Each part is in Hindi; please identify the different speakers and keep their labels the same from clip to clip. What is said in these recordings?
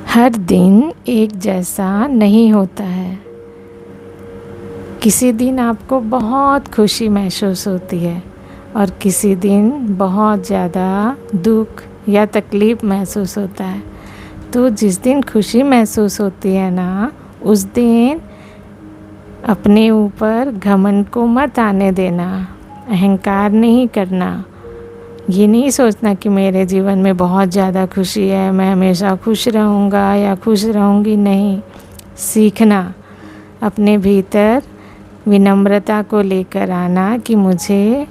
Speaker 1: हर दिन एक जैसा नहीं होता है। किसी दिन आपको बहुत खुशी महसूस होती है और किसी दिन बहुत ज़्यादा दुख या तकलीफ़ महसूस होता है। तो जिस दिन खुशी महसूस होती है ना, उस दिन अपने ऊपर घमंड को मत आने देना, अहंकार नहीं करना। ये नहीं सोचना कि मेरे जीवन में बहुत ज़्यादा खुशी है, मैं हमेशा खुश रहूँगा या खुश रहूँगी। नहीं, सीखना अपने भीतर विनम्रता को लेकर आना कि मुझे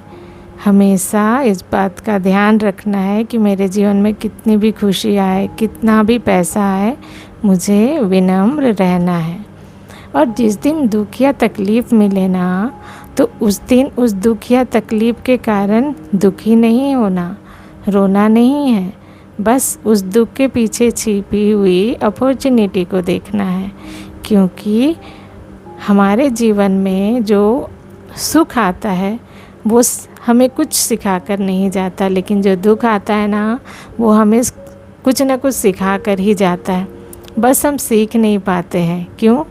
Speaker 1: हमेशा इस बात का ध्यान रखना है कि मेरे जीवन में कितनी भी खुशी आए, कितना भी पैसा आए, मुझे विनम्र रहना है। और जिस दिन दुख या तकलीफ़ मिले ना, तो उस दिन उस दुख या तकलीफ़ के कारण दुखी नहीं होना, रोना नहीं है। बस उस दुख के पीछे छिपी हुई अपॉर्चुनिटी को देखना है, क्योंकि हमारे जीवन में जो सुख आता है वो हमें कुछ सिखा कर नहीं जाता, लेकिन जो दुख आता है ना, वो हमें कुछ ना कुछ सिखा कर ही जाता है। बस हम सीख नहीं पाते हैं। क्यों?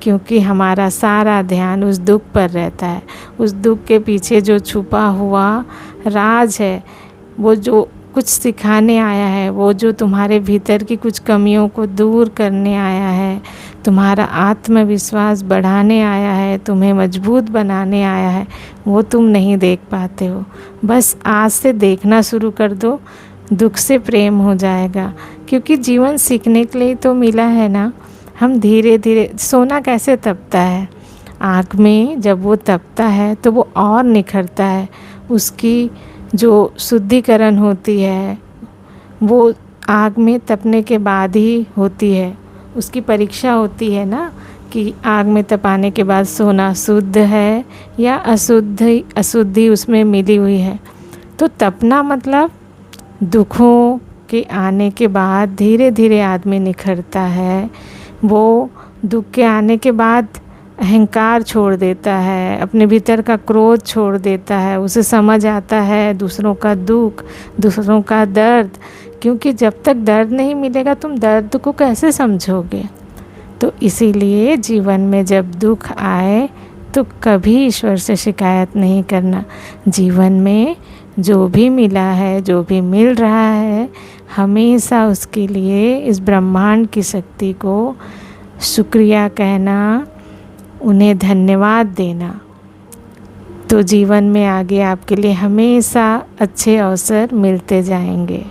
Speaker 1: क्योंकि हमारा सारा ध्यान उस दुख पर रहता है। उस दुख के पीछे जो छुपा हुआ राज है, वो जो कुछ सिखाने आया है, वो जो तुम्हारे भीतर की कुछ कमियों को दूर करने आया है, तुम्हारा आत्मविश्वास बढ़ाने आया है, तुम्हें मजबूत बनाने आया है, वो तुम नहीं देख पाते हो। बस आज से देखना शुरू कर दो, दुख से प्रेम हो जाएगा। क्योंकि जीवन सीखने के लिए तो मिला है ना। हम धीरे धीरे, सोना कैसे तपता है, आग में जब वो तपता है तो वो और निखरता है। उसकी जो शुद्धिकरण होती है वो आग में तपने के बाद ही होती है। उसकी परीक्षा होती है ना कि आग में तपाने के बाद सोना शुद्ध है या अशुद्धि उसमें मिली हुई है। तो तपना मतलब दुखों के आने के बाद धीरे धीरे आदमी निखरता है। वो दुख के आने के बाद अहंकार छोड़ देता है, अपने भीतर का क्रोध छोड़ देता है, उसे समझ आता है दूसरों का दुख, दूसरों का दर्द। क्योंकि जब तक दर्द नहीं मिलेगा तुम दर्द को कैसे समझोगे। तो इसीलिए जीवन में जब दुख आए तो कभी ईश्वर से शिकायत नहीं करना। जीवन में जो भी मिला है, जो भी मिल रहा है, हमेशा उसके लिए इस ब्रह्मांड की शक्ति को शुक्रिया कहना, उन्हें धन्यवाद देना। तो जीवन में आगे आपके लिए हमेशा अच्छे अवसर मिलते जाएंगे।